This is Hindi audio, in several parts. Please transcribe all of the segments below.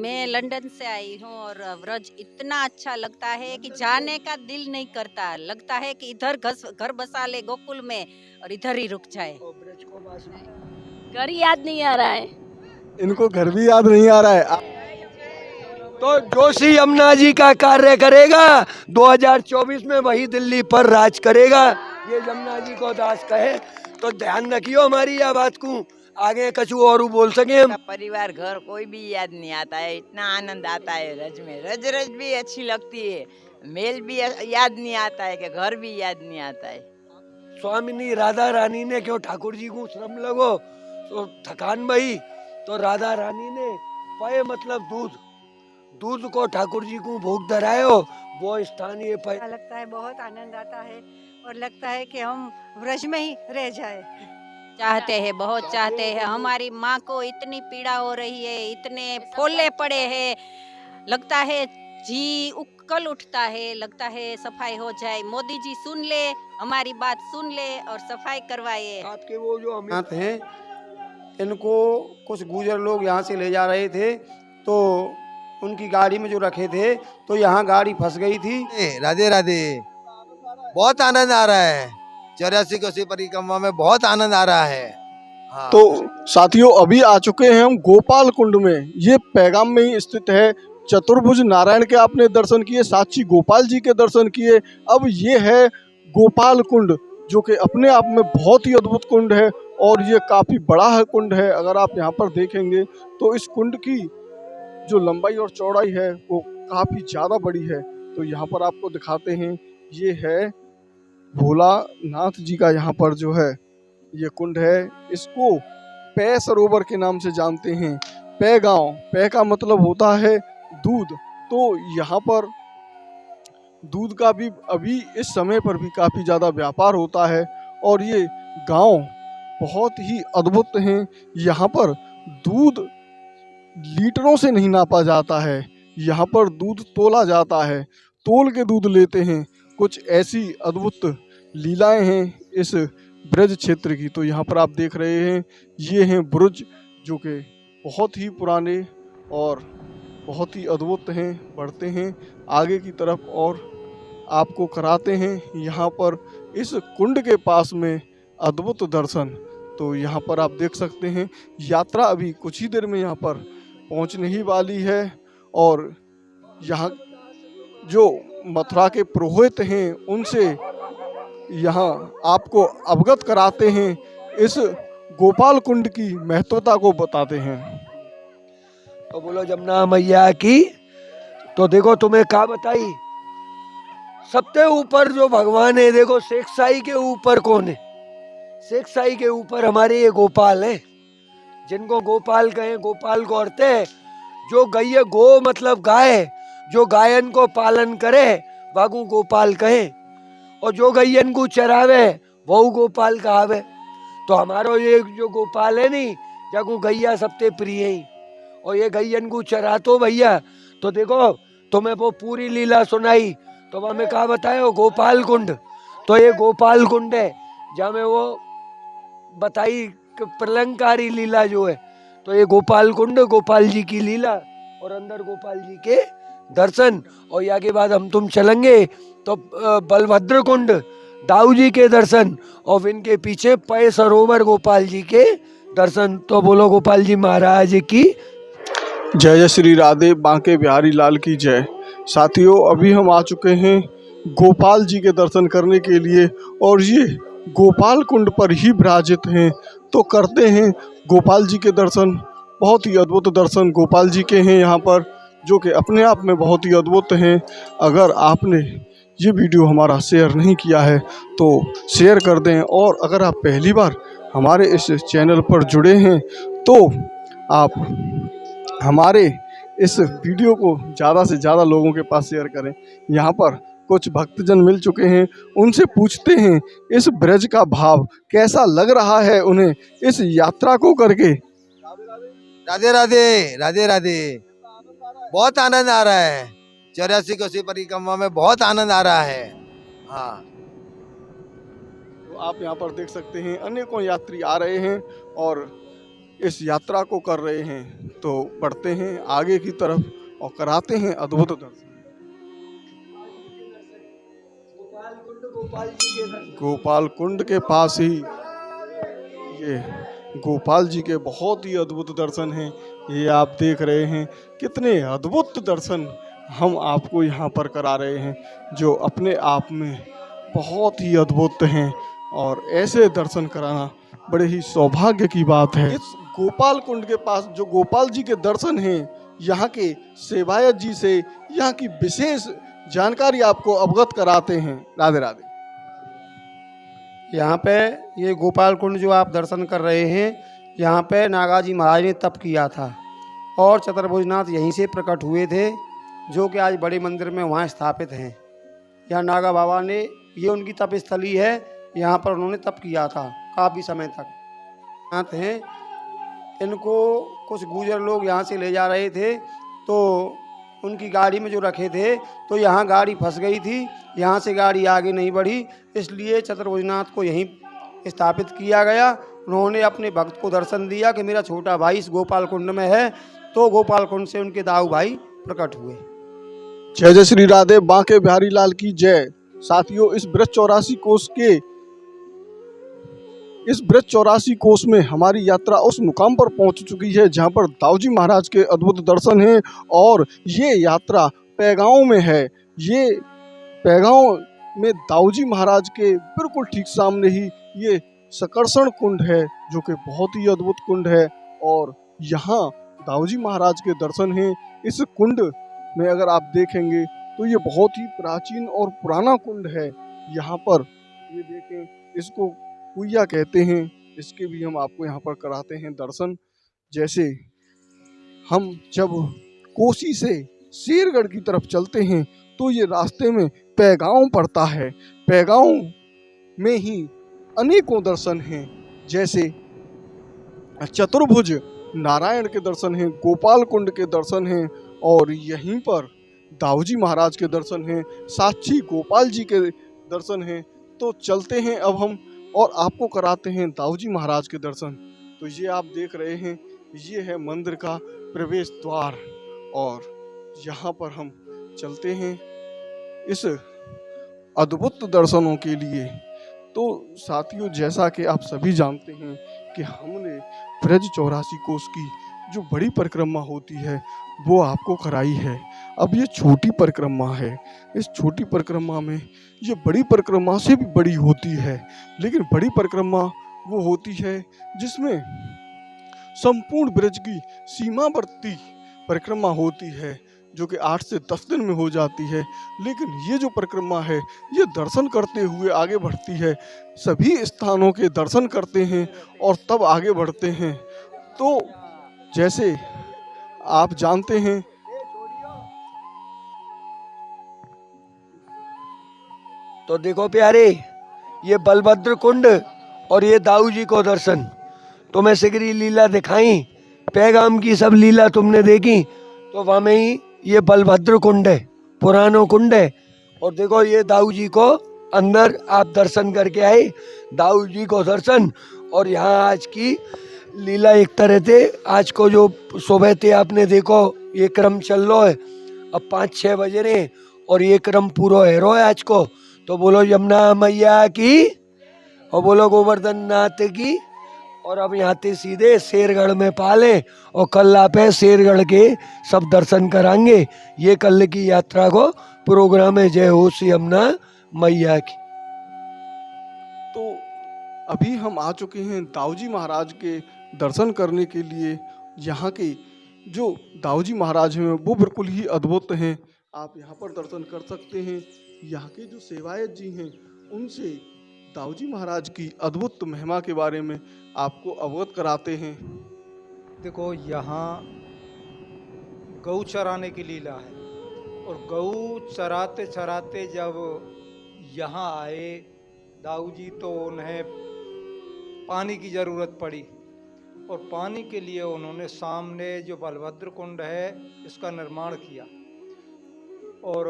मैं लंदन से आई हूँ और व्रज इतना अच्छा लगता है कि जाने का दिल नहीं करता, लगता है कि इधर घर बसा ले गोकुल में और इधर ही रुक जाए। घर याद नहीं आ रहा है। इनको घर भी याद नहीं आ रहा है। तो जोशी यमुना जी का कार्य करेगा, 2024 में वही दिल्ली पर राज करेगा, ये यमुना जी को दास कहे। तो ध्यान रखियो हमारी यह बात को, आगे कछु और बोल सके हम। परिवार घर कोई भी याद नहीं आता है, इतना आनंद आता है रज में। रज रज भी अच्छी लगती है, मेल भी याद नहीं आता है कि घर भी याद नहीं आता है। स्वामिनी राधा रानी ने क्यों ठाकुर जी को श्रम लगो तो थकान बही, तो राधा रानी ने पय मतलब दूध को ठाकुर जी को भोग धरायो, वो स्थानीय पय। लगता है बहुत आनंद आता है और लगता है कि हम व्रज में ही रह जाए। चाहते हैं, बहुत चाहते हैं। हमारी माँ को इतनी पीड़ा हो रही है, इतने फोले पड़े हैं, लगता है जी उकल उठता है, लगता है सफाई हो जाए, मोदी जी सुन ले, हमारी बात सुन ले और सफाई करवाए। आपके वो जो हम यहाँ थे, इनको कुछ गुजर लोग यहाँ से ले जा रहे थे, तो उनकी गाड़ी में जो रखे थे तो यहाँ गाड़ी फंस गई थी। राधे राधे, बहुत आनंद आ रहा है। 84 कोसी परिक्रमा में बहुत आनंद आ रहा है। हाँ। तो साथियों, अभी आ चुके हैं हम गोपाल कुंड में। ये पैगाम में ही स्थित है। चतुर्भुज नारायण के आपने दर्शन किए, साक्षी गोपाल जी के दर्शन किए। अब ये है गोपाल कुंड, जो कि अपने आप में बहुत ही अद्भुत कुंड है और ये काफी बड़ा है कुंड है। अगर आप यहाँ पर देखेंगे तो इस कुंड की जो लंबाई और चौड़ाई है वो काफी ज्यादा बड़ी है। तो यहाँ पर आपको दिखाते हैं, ये है भोलानाथ जी का यहाँ पर जो है ये कुंड है। इसको पै सरोवर के नाम से जानते हैं। पै गांव, पै का मतलब होता है दूध। तो यहाँ पर दूध का भी अभी इस समय पर भी काफी ज्यादा व्यापार होता है और ये गांव बहुत ही अद्भुत हैं। यहाँ पर दूध लीटरों से नहीं नापा जाता है, यहाँ पर दूध तोला जाता है, तोल के दूध लेते हैं। कुछ ऐसी अद्भुत लीलाएं हैं इस ब्रज क्षेत्र की। तो यहाँ पर आप देख रहे हैं, ये हैं ब्रज, जो कि बहुत ही पुराने और बहुत ही अद्भुत हैं। बढ़ते हैं आगे की तरफ और आपको कराते हैं यहाँ पर इस कुंड के पास में अद्भुत दर्शन। तो यहाँ पर आप देख सकते हैं, यात्रा अभी कुछ ही देर में यहाँ पर पहुँचने ही वाली है और यहाँ जो मथुरा के पुरोहित हैं उनसे यहाँ आपको अवगत कराते हैं, इस गोपाल कुंड की महत्वता को बताते हैं। तो बोलो जमुना मैया की। तो देखो तुम्हें क्या बताई, सबसे ऊपर जो भगवान है, देखो शेख साई के ऊपर कौन है? शेख साई के ऊपर हमारे ये गोपाल है, जिनको गोपाल कहें। गोपाल को अर्थ है जो गैया, गो मतलब गाय, जो गायन को पालन करे वागू गोपाल कहें, और जो गैयन को चरावे वो गोपाल कहावे। तो हमारो ये जो गोपाल है नी, जागू गैया सबसे प्रिय है, और ये गैयन को चरातो भैया। तो देखो तुम्हें वो पूरी लीला सुनाई, तो हमें कहा बताया गोपाल कुंड। तो ये गोपाल कुंड है जहाँ में वो बताई प्रलंकारी लीला जो है। तो ये गोपाल कुंड, गोपाल जी की लीला और अंदर गोपाल जी के दर्शन। और यहाँ के बाद हम तुम चलेंगे तो बलभद्र कुंड, दाऊ जी के दर्शन, और इनके पीछे पै सरोवर गोपाल जी के दर्शन। तो बोलो गोपाल जी महाराज की जय जय श्री राधे, बांके बिहारी लाल की जय। साथियों, अभी हम आ चुके हैं गोपाल जी के दर्शन करने के लिए और ये गोपाल कुंड पर ही विराजित हैं। तो करते हैं गोपाल जी के दर्शन। बहुत ही अद्भुत दर्शन गोपाल जी के हैं यहाँ पर, जो कि अपने आप में बहुत ही अद्भुत हैं। अगर आपने ये वीडियो हमारा शेयर नहीं किया है तो शेयर कर दें, और अगर आप पहली बार हमारे इस चैनल पर जुड़े हैं तो आप हमारे इस वीडियो को ज़्यादा से ज़्यादा लोगों के पास शेयर करें। यहाँ पर कुछ भक्तजन मिल चुके हैं, उनसे पूछते हैं इस ब्रज का भाव कैसा लग रहा है उन्हें इस यात्रा को करके। राधे राधे, राधे राधे, बहुत आनंद आ रहा है। 84 कोसी परिक्रमा में बहुत आनंद आ रहा है। हाँ। तो आप यहाँ पर देख सकते हैं अनेकों यात्री आ रहे हैं और इस यात्रा को कर रहे हैं। तो बढ़ते हैं आगे की तरफ और कराते हैं अद्भुत दर्शन। गोपाल कुंड के पास ही ये गोपाल जी के बहुत ही अद्भुत दर्शन हैं। ये आप देख रहे हैं कितने अद्भुत दर्शन हम आपको यहाँ पर करा रहे हैं, जो अपने आप में बहुत ही अद्भुत हैं। और ऐसे दर्शन कराना बड़े ही सौभाग्य की बात है। इस गोपाल कुंड के पास जो गोपाल जी के दर्शन हैं, यहाँ के सेवायत जी से यहाँ की विशेष जानकारी आपको अवगत कराते हैं। राधे राधे। यहाँ पे ये गोपाल कुंड जो आप दर्शन कर रहे हैं, यहाँ पे नागाजी महाराज ने तप किया था और चतुर्भुजनाथ यहीं से प्रकट हुए थे, जो कि आज बड़े मंदिर में वहाँ स्थापित हैं। यहाँ नागा बाबा ने, ये उनकी तप स्थली है, यहाँ पर उन्होंने तप किया था काफ़ी समय तक। नाथ हैं, इनको कुछ गुजर लोग यहाँ से ले जा रहे थे, तो उनकी गाड़ी में जो रखे थे, तो यहाँ गाड़ी फंस गई थी, यहाँ से गाड़ी आगे नहीं बढ़ी, इसलिए चतुर्भुजनाथ को यहीं स्थापित किया गया। उन्होंने अपने भक्त को दर्शन दिया कि मेरा छोटा भाई इस गोपाल कुंड में है, तो गोपाल कुंड से उनके दाऊ भाई प्रकट हुए। जय जय श्री राधे। बांके बिहारी लाल की जय। साथियों, इस ब्रज 84 कोस में हमारी यात्रा उस मुकाम पर पहुंच चुकी है जहां पर दाऊजी महाराज के अद्भुत दर्शन हैं। और ये यात्रा पैगांव में है। ये पैगांव में दाऊजी महाराज के बिल्कुल ठीक सामने ही ये सकर्षण कुंड है, जो कि बहुत ही अद्भुत कुंड है। और यहाँ दाऊजी महाराज के दर्शन हैं। इस कुंड में अगर आप देखेंगे तो ये बहुत ही प्राचीन और पुराना कुंड है। यहाँ पर ये देखें, इसको कुइया कहते हैं। इसके भी हम आपको यहाँ पर कराते हैं दर्शन। जैसे हम जब कोसी से शेरगढ़ की तरफ चलते हैं तो ये रास्ते में पैगांव पड़ता है। पैगांव में ही अनेकों दर्शन हैं, जैसे चतुर्भुज नारायण के दर्शन हैं, गोपाल कुंड के दर्शन हैं, और यहीं पर दाऊजी महाराज के दर्शन हैं, साक्षी गोपाल जी के दर्शन हैं। तो चलते हैं अब हम और आपको कराते हैं दाऊजी महाराज के दर्शन। तो ये आप देख रहे हैं, ये है मंदिर का प्रवेश द्वार और यहाँ पर हम चलते हैं इस अद्भुत दर्शनों के लिए। तो साथियों, जैसा कि आप सभी जानते हैं कि हमने ब्रज 84 कोस की जो बड़ी परिक्रमा होती है वो आपको कराई है। अब ये छोटी परिक्रमा है। इस छोटी परिक्रमा में ये बड़ी परिक्रमा से भी बड़ी होती है, लेकिन बड़ी परिक्रमा वो होती है जिसमें संपूर्ण ब्रज की सीमावर्ती परिक्रमा होती है, जो कि 8 से 10 दिन में हो जाती है। लेकिन ये जो परिक्रमा है ये दर्शन करते हुए आगे बढ़ती है। सभी स्थानों के दर्शन करते हैं और तब आगे बढ़ते हैं। तो जैसे आप जानते हैं, तो देखो प्यारे, ये बलभद्र कुंड और ये दाऊ जी को दर्शन। तुम्हें सिगरी लीला दिखाई, पैगाम की सब लीला तुमने देखी, तो वहाँ में ही ये बलभद्र कुंड है, पुरानो कुंड है। और देखो ये दाऊ जी को अंदर आप दर्शन करके आए, दाऊ जी को दर्शन। और यहाँ आज की लीला एक तरह से, आज को जो सुबह थे आपने देखो ये क्रम चल रहा है, अब 5-6 बजे रहे और ये क्रम पूरा है रो है आज को। तो बोलो यमुना मैया की और बोलो गोवर्धन नाथ की। और अब यहाँ से सीधे शेरगढ़ में पाले और कल आप शेरगढ़ के सब दर्शन कराएंगे। ये कल की यात्रा को प्रोग्राम है। जय हो श्री यमुना मैया की। तो अभी हम आ चुके हैं दाऊजी महाराज के दर्शन करने के लिए। यहाँ के जो दाऊजी महाराज हैं वो बिल्कुल ही अद्भुत हैं। आप यहाँ पर दर्शन कर सकते हैं। यहाँ के जो सेवायत जी हैं उनसे दाऊजी महाराज की अद्भुत महिमा के बारे में आपको अवगत कराते हैं। देखो, यहाँ गऊ चराने की लीला है और गऊ चराते चराते जब यहाँ आए दाऊ जी, तो उन्हें पानी की ज़रूरत पड़ी और पानी के लिए उन्होंने सामने जो बलभद्र कुंड है इसका निर्माण किया और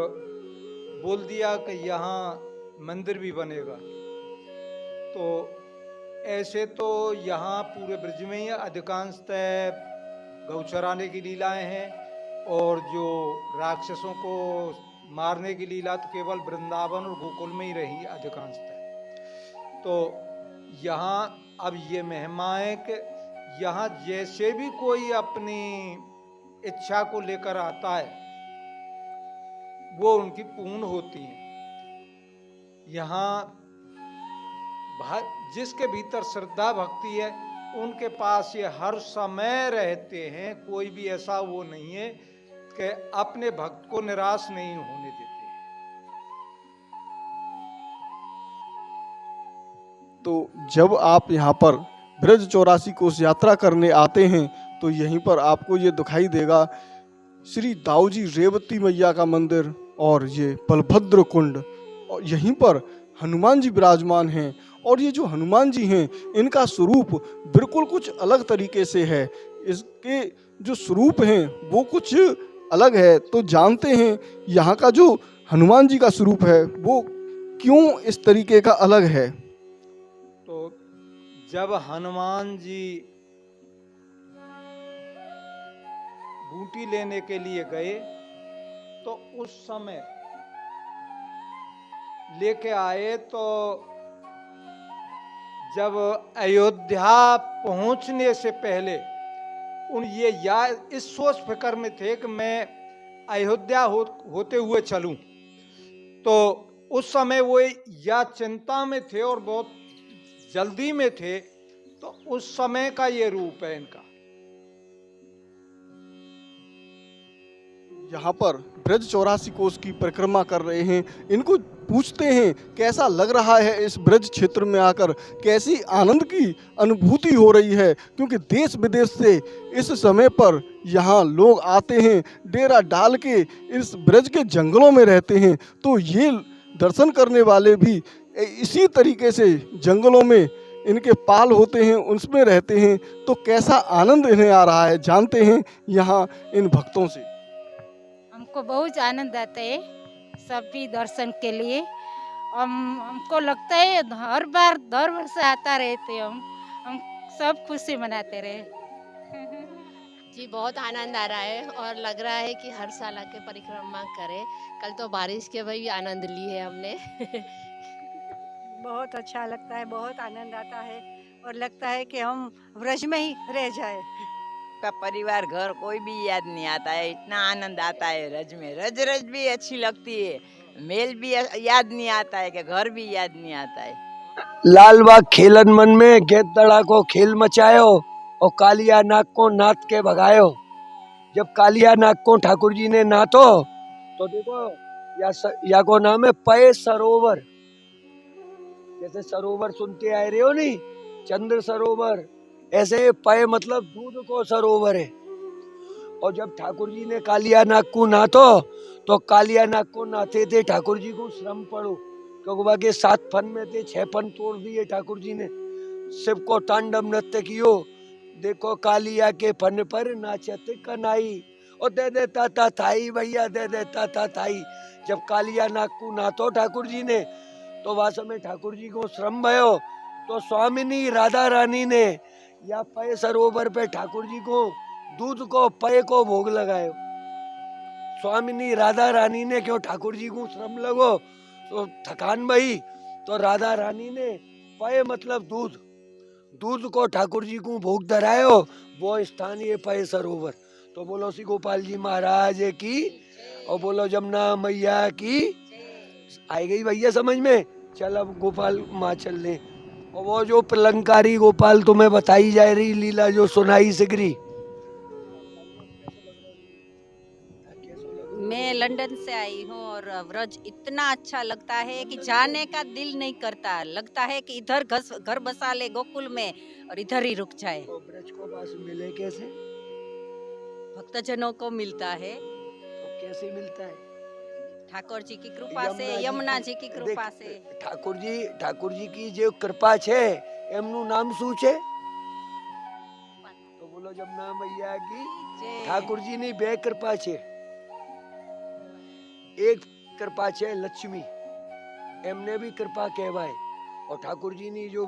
बोल दिया कि यहाँ मंदिर भी बनेगा। तो ऐसे तो यहाँ पूरे ब्रज में ही अधिकांशतः गौ चराने की लीलाएं हैं, और जो राक्षसों को मारने की लीला तो केवल वृंदावन और गोकुल में ही रही अधिकांशतः। तो यहाँ अब ये महिमा है कि यहाँ जैसे भी कोई अपनी इच्छा को लेकर आता है वो उनकी पूर्ण होती है। यहाँ जिसके भीतर श्रद्धा भक्ति है उनके पास ये हर समय रहते हैं। कोई भी ऐसा वो नहीं है कि अपने भक्त को निराश नहीं होने देते। तो जब आप यहाँ पर ब्रज 84 कोस यात्रा करने आते हैं तो यहीं पर आपको ये दिखाई देगा श्री दाऊजी रेवती मैया का मंदिर और ये बलभद्र कुंड, और यहीं पर हनुमान जी विराजमान हैं। और ये जो हनुमान जी हैं इनका स्वरूप बिल्कुल कुछ अलग तरीके से है। इसके जो स्वरूप हैं वो कुछ अलग है। तो जानते हैं यहाँ का जो हनुमान जी का स्वरूप है वो क्यों इस तरीके का अलग है। तो जब हनुमान जी बूटी लेने के लिए गए तो उस समय लेके आए, तो जब अयोध्या पहुंचने से पहले ये या इस सोच फिक्र में थे कि मैं अयोध्या होते हुए चलूं, तो उस समय वो या चिंता में थे और बहुत जल्दी में थे। तो उस समय का ये रूप है इनका। यहाँ पर ब्रज 84 कोस की परिक्रमा कर रहे हैं। इनको पूछते हैं कैसा लग रहा है इस ब्रज क्षेत्र में आकर, कैसी आनंद की अनुभूति हो रही है, क्योंकि देश विदेश से इस समय पर यहाँ लोग आते हैं, डेरा डाल के इस ब्रज के जंगलों में रहते हैं। तो ये दर्शन करने वाले भी इसी तरीके से जंगलों में इनके पाल होते हैं, उसमें रहते हैं। तो कैसा आनंद इन्हें आ रहा है जानते हैं यहाँ इन भक्तों से। हमको बहुत आनंद आता है सभी दर्शन के लिए। हमको लगता है हर वर्ष आता रहते हम सब खुशी मनाते रहे। जी बहुत आनंद आ रहा है और लग रहा है कि हर साल आके परिक्रमा करें। कल तो बारिश के भी आनंद लिए हमने। बहुत अच्छा लगता है, बहुत आनंद आता है और लगता है कि हम ब्रज में ही रह जाए। का परिवार घर कोई भी याद नहीं आता है, इतना आनंद आता है रज में। रज रज भी अच्छी लगती है, मेल भी याद नहीं आता है कि घर भी याद नहीं आता है। लाल बाग खेलन मन में गेदड़ा को खेल मचायो और कालिया नाग को नाथ के भगायो। जब कालिया नाग को ठाकुर जी ने नाथो तो देखो या को नाम है पय सरोवर। जैसे सरोवर सुनते आए रहे हो नहीं, चंद्र सरोवर, ऐसे पय मतलब दूध को सरोवर है। और जब ठाकुर जी ने कालिया नाग को नाथो तो कालिया नाग को नाथे थे ठाकुर जी को श्रम पड़ो, क्योंकि बाकी 7 फन में थे 6 फन तोड़ दिए ठाकुर जी ने। शिव को तांडव नृत्य कियो, देखो कालिया के फन पर नाचत कनाई, और दे देता था थाई भैया, दे देता था थाई। जब कालिया नाग को नाथो ठाकुर जी ने तो वह समय ठाकुर जी को श्रम भयो, तो स्वामिनी राधा रानी ने या पय सरोवर पे ठाकुर जी को दूध को पय को भोग लगायो। स्वामिनी राधा रानी ने क्यों ठाकुर जी को श्रम लगो तो थकान भई, तो राधा रानी ने पय मतलब दूध, दूध को ठाकुर जी को भोग धरायो, वो स्थान ये पय सरोवर। तो बोलो श्री गोपाल जी महाराज की और बोलो जमुना मैया की। आई गई भैया समझ में? चल अब गोपाल माँ चल ले। और वो जो प्रलंकारी गोपाल तुम्हें बताई जा रही लीला जो सुनाई सिगरी। मैं लंदन से आई हूँ और व्रज इतना अच्छा लगता है कि जाने का दिल नहीं करता। लगता है कि इधर घर बसा ले गोकुल में और इधर ही रुक जाए। तो ब्रज को पास मिले कैसे? भक्तजनों को मिलता है। तो कैसे मिलता है? ठाकुर जी की कृपा से, यमुना जी की कृपा से। ठाकुर जी की जो कृपा छे एमनु नाम शू छे? तो बोलो जमुना मैया की। ठाकुर जी ने बे कृपा छे। एक कृपा छे लक्ष्मी, एमने भी कृपा कहवाय। और ठाकुर जी ने जो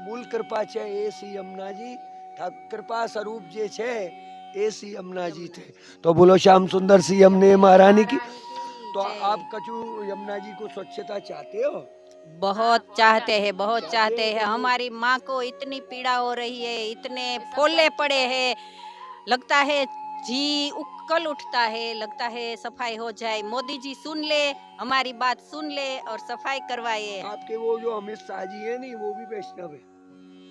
मूल कृपा छे ए श्री यमुना जी, कृपा स्वरूप जे छे ए श्री यमुना जी थे। तो बोलो श्याम सुंदर सी यमुने महारानी की। तो आप कछु यमुना जी को स्वच्छता चाहते हो? बहुत चाहते हैं, बहुत चाहते हैं। हमारी माँ को इतनी पीड़ा हो रही है, इतने फोले पड़े हैं, लगता है जी उकल उठता है, लगता है सफाई हो जाए। मोदी जी सुन ले, हमारी बात सुन ले और सफाई करवाए। आपके वो जो अमित शाह जी है नहीं, वो भी वैष्णव है,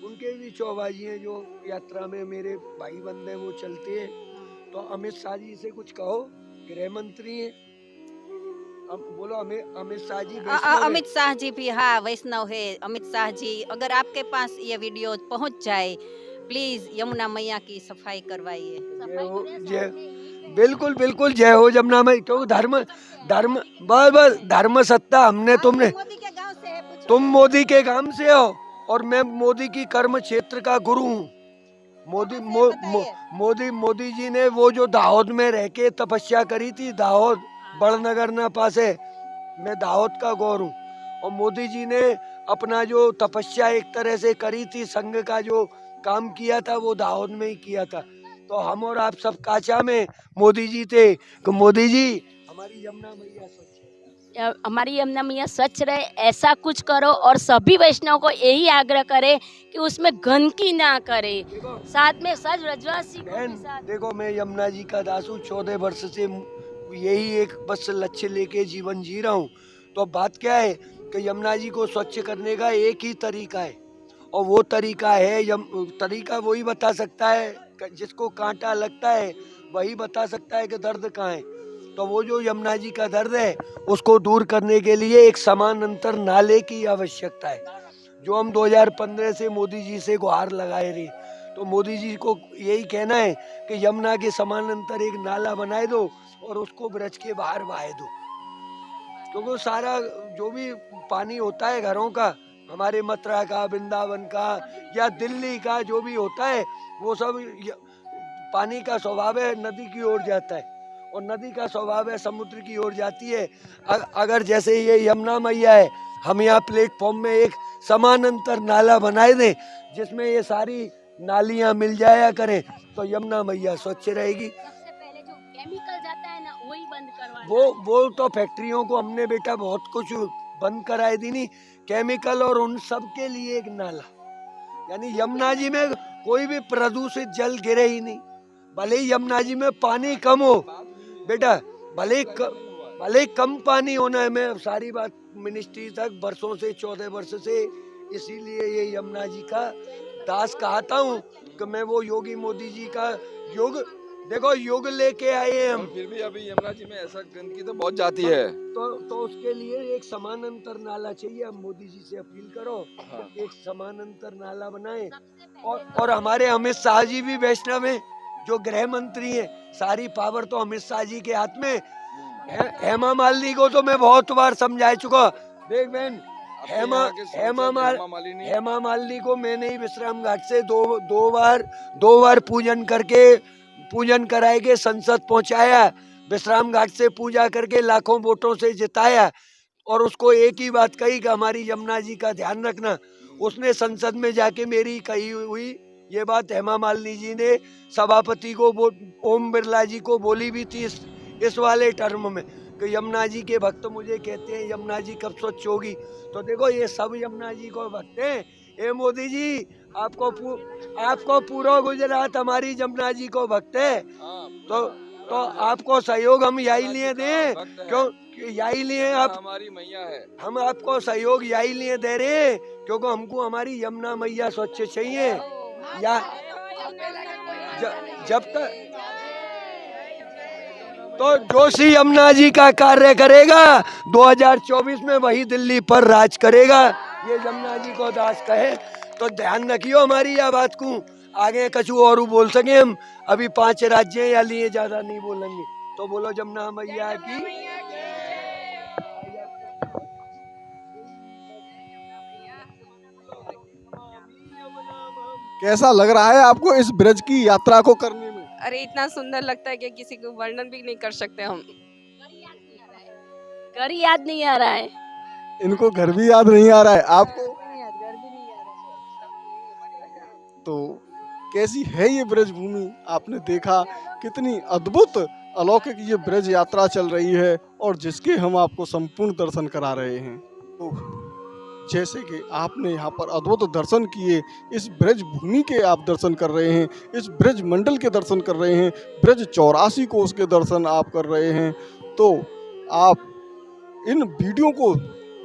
उनके भी चौबाजी हैं जो यात्रा में मेरे भाई बंदे वो चलते हैं। तो अमित शाह जी से कुछ कहो, गृह मंत्री हैं। अब बोलो अमित शाह जी वैष्णव हैं। अमित शाह जी भी हाँ वैष्णव है। अमित शाह जी, अगर आपके पास ये वीडियो पहुंच जाए, प्लीज यमुना मैया की सफाई करवाइए। जय, बिल्कुल बिल्कुल जय हो यमुना मैया। क्योंकि धर्म धर्म बस धर्म सत्ता हमने तुमने, तुम मोदी के गांव से हो और मैं मोदी की कर्म क्षेत्र का गुरु हूँ। मोदी जी ने वो जो दाहोद में रह के तपस्या करी थी, दाहोद बड़नगर ना पास है, मैं दाहोद का गौर हूँ। और मोदी जी ने अपना जो तपस्या एक तरह से करी थी, संघ का जो काम किया था वो दाहोद में ही किया था। तो हम और आप सब काचा में मोदी जी थे कि मोदी जी हमारी यमुना मैया स्वच्छ है, हमारी यमुना मैया स्वच्छ रहे, ऐसा कुछ करो। और सभी वैष्णव को यही आग्रह करे कि उसमें गंदगी ना करे, साथ में सज रजवासी को भी साथ। देखो मैं यमुना जी का दास हूँ, 14 वर्ष से यही एक बस लक्ष्य लेके जीवन जी रहा हूँ। तो बात क्या है कि यमुना जी को स्वच्छ करने का एक ही तरीका है, और वो तरीका है तरीका वही बता सकता है जिसको कांटा लगता है, वही बता सकता है कि दर्द कहाँ है। तो वो जो यमुना जी का दर्द है उसको दूर करने के लिए एक समानांतर नाले की आवश्यकता है, जो हम 2015 से मोदी जी से गुहार लगाए रहे। तो मोदी जी को यही कहना है कि यमुना के समानांतर एक नाला बनाए दो और उसको ब्रज के बाहर बहाए दो। क्योंकि सारा जो भी पानी होता है घरों का, हमारे मथुरा का, वृंदावन का या दिल्ली का जो भी होता है, वो सब पानी का स्वभाव है नदी की ओर जाता है, और नदी का स्वभाव है समुद्र की ओर जाती है। अगर जैसे ये यमुना मैया है, हम यहाँ प्लेटफॉर्म में एक समानांतर नाला बनाए दें जिसमें ये सारी नालियाँ मिल जाया करें, तो यमुना मैया स्वच्छ रहेगी। सबसे पहले जो केमिकल जाता है ना, वही बंद करवाना। वो तो फैक्ट्रियों को हमने बेटा बहुत कुछ बंद कराए दी नहीं, केमिकल और उन सब के लिए एक नाला, यानी यमुना जी में कोई भी प्रदूषित जल गिरे ही नहीं। भले ही यमुना जी में पानी कम हो बेटा, भले कम पानी होना है, मैं सारी बात मिनिस्ट्री तक वर्षों से 14 वर्ष से, इसीलिए ये यमुना जी का दास कहता हूँ कि मैं वो योगी मोदी जी का योग, देखो योग लेके आए हैं हम। फिर भी अभी यमुना जी में ऐसा गंदगी तो बहुत जाती है, तो उसके लिए एक समानांतर नाला चाहिए। अब मोदी जी से अपील करो, हाँ। एक समानांतर नाला बनाए। और हमारे अमित शाह जी भी वैष्णव हैं, जो गृह मंत्री हैं, सारी पावर तो अमित शाह जी के हाथ में। हेमा मालिनी को तो मैं बहुत बार समझा चुका। देख बहन, हेमा मालिनी को मैंने ही विश्राम घाट से दो बार पूजन कराए के संसद पहुंचाया, विश्राम घाट से पूजा करके लाखों वोटों से जिताया, और उसको एक ही बात कही कि हमारी यमुना जी का ध्यान रखना। उसने संसद में जाके मेरी कही हुई ये बात हेमा मालिनी जी ने सभापति को, ओम बिरला जी को बोली भी थी इस वाले टर्म में कि यमुना जी के भक्त मुझे कहते हैं यमुना जी कब स्वच्छ होगी। तो देखो ये सब यमुना जी को भक्त हैं। ए मोदी जी, आपको पूरा गुजरात हमारी यमुना जी को भक्त है, तो आपको सहयोग हम यही लिए दें, क्यों यही लिए आप हमारी मैया है, हम आपको सहयोग यही लिए दे रहे हैं क्योंकि हमको हमारी यमुना मैया स्वच्छ चाहिए। या जब तक तो जोशी यमुना जी का कार्य करेगा, 2024 में वही दिल्ली पर राज करेगा, ये यमुना जी को दास कहे। तो ध्यान रखियो हमारी यह बात को, आगे कछु और बोल सके हम। अभी 5 राज्य या लिए ज्यादा नहीं बोलेंगे। तो बोलो यमुना मैया की। कैसा लग रहा है आपको इस ब्रज की यात्रा को करने में? अरे इतना सुंदर लगता है कि किसी को वर्णन भी नहीं कर सकते हम। घर याद नहीं आ रहा है, इनको घर भी याद नहीं आ रहा है, आपको? तो कैसी है ये ब्रज भूमि, आपने देखा कितनी अद्भुत अलौकिक ये ब्रज यात्रा चल रही है और जिसके हम आपको संपूर्ण दर्शन करा रहे हैं। तो जैसे कि आपने यहाँ पर अद्भुत दर्शन किए, इस ब्रज भूमि के आप दर्शन कर रहे हैं, इस ब्रज मंडल के दर्शन कर रहे हैं, ब्रज 84 कोष के दर्शन आप कर रहे हैं, तो आप इन वीडियो को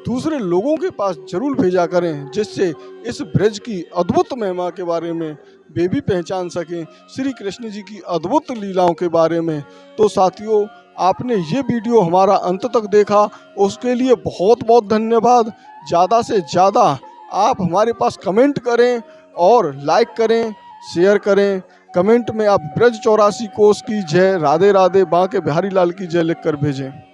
दूसरे लोगों के पास जरूर भेजा करें, जिससे इस ब्रज की अद्भुत महिमा के बारे में वे भी पहचान सकें, श्री कृष्ण जी की अद्भुत लीलाओं के बारे में। तो साथियों, आपने ये वीडियो हमारा अंत तक देखा, उसके लिए बहुत बहुत धन्यवाद। ज़्यादा से ज़्यादा आप हमारे पास कमेंट करें और लाइक करें, शेयर करें। कमेंट में आप ब्रज 84 कोष की जय, राधे राधे, बांके बिहारी लाल की जय लिख कर भेजें।